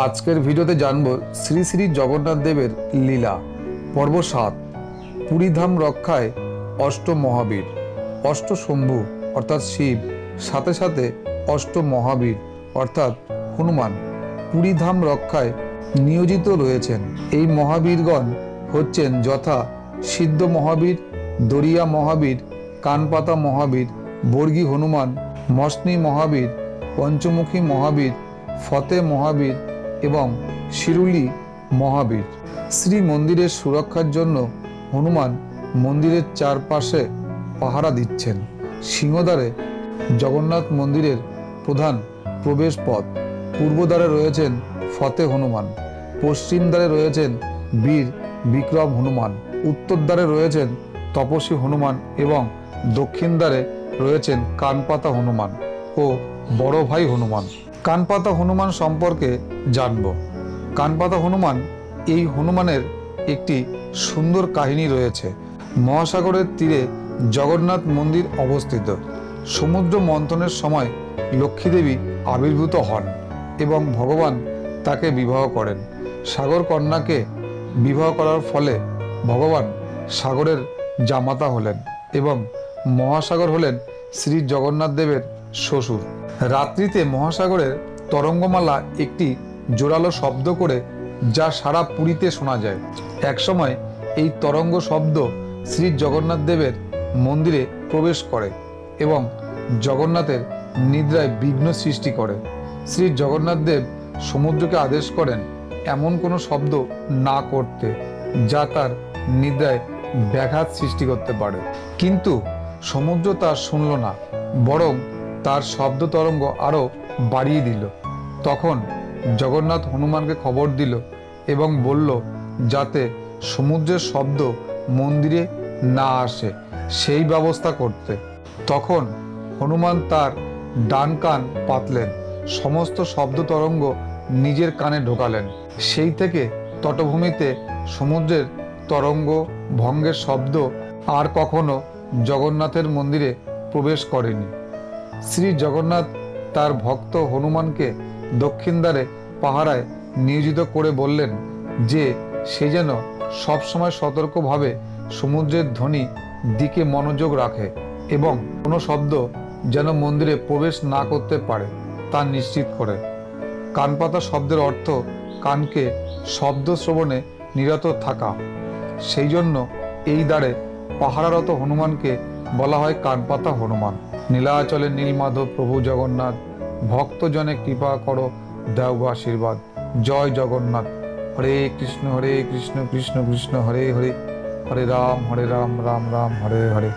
আজকের ভিডিওতে জানব শ্রী শ্রী জগন্নাথ দেবের লীলা পর্ব 7 পুরীধাম রক্ষায় অষ্ট মহাবীর অষ্ট শম্ভু অর্থাৎ শিব সাথে সাথে অষ্ট মহাবীর অর্থাৎ হনুমান পুরীধাম রক্ষায় নিয়োজিত রয়েছেন। এই মহাবীরগণ হচ্ছেন যথা সিদ্ধ মহাবীর, দরিয়া মহাবীর, কানপাতা মহাবীর, বর্গী হনুমান, মসনি মহাবীর, পঞ্চমুখী মহাবীর, ফতে মহাবীর এবং শিরুলি মহাবীর। শ্রী মন্দিরের সুরক্ষার জন্য হনুমান মন্দিরের চারপাশে পাহারা দিচ্ছেন। সিংহদ্বারে জগন্নাথ মন্দিরের প্রধান প্রবেশ পথ, পূর্ব দ্বারে রয়েছেন ফতে হনুমান, পশ্চিম দ্বারে রয়েছেন বীর বিক্রম হনুমান, উত্তর দ্বারে রয়েছেন তপস্বী হনুমান এবং দক্ষিণ দ্বারে রয়েছেন কানপাতা হনুমান ও বড় ভাই হনুমান। কানপাতা হনুমান সম্পর্কে জানব। কানপাতা হনুমান, এই হনুমানের একটি সুন্দর কাহিনী রয়েছে। মহাসাগরের তীরে জগন্নাথ মন্দির অবস্থিত। সমুদ্র মন্থনের সময় লক্ষ্মীদেবী আবির্ভূত হন এবং ভগবান তাকে বিবাহ করেন। সাগর কন্যাকে বিবাহ করার ফলে ভগবান সাগরের জামাতা হলেন এবং মহাসাগর হলেন শ্রী জগন্নাথ দেবের শ্বশুর। রাত্রিতে মহাসাগরের তরঙ্গমালা একটি জোরালো শব্দ করে যা সারা পুরীতে শোনা যায়। একসময় এই তরঙ্গ শব্দ শ্রী জগন্নাথ দেবের মন্দিরে প্রবেশ করে এবং জগন্নাথের নিদ্রায় বিঘ্ন সৃষ্টি করে। শ্রী জগন্নাথ দেব সমুদ্রকে আদেশ করেন এমন কোনো শব্দ না করতে যা তার নিদ্রায় ব্যাঘাত সৃষ্টি করতে পারে, কিন্তু সমুদ্র তা শুনল না, বরং তার শব্দ তরঙ্গ আরো বাড়িয়ে দিল। তখন জগন্নাথ হনুমানকে খবর দিল এবং বলল যাতে সমুদ্রের শব্দ মন্দিরে না আসে সেই ব্যবস্থা করতে। তখন হনুমান তার ডান কান পাতলেন, সমস্ত শব্দ তরঙ্গ নিজের কানে ঢোকালেন। সেই থেকে তটভূমিতে সমুদ্রের তরঙ্গ ভঙ্গের শব্দ আর কখনো জগন্নাথের মন্দিরে প্রবেশ করেনি। শ্রী জগন্নাথ তার ভক্ত হনুমানকে দক্ষিণ দ্বারে পাহারায় নিয়োজিত করে বললেন যে সে যেন সবসময় সতর্কভাবে সমুদ্রের ধ্বনি দিকে মনোযোগ রাখে এবং কোনো শব্দ যেন মন্দিরে প্রবেশ না করতে পারে তা নিশ্চিত করে। কানপাতা শব্দের অর্থ কানকে শব্দ শ্রবণে নিরত থাকা। সেই জন্য এই দ্বারে পাহারারত হনুমানকে বলা হয় কানপাতা হনুমান। নীলাচলে নীলমাধব প্রভু জগন্নাথ, ভক্তজনে কৃপা করো দেও আশীর্বাদ। জয় জগন্নাথ। হরে কৃষ্ণ কৃষ্ণ কৃষ্ণ হরে হরে, হরে রাম রাম রাম হরে হরে।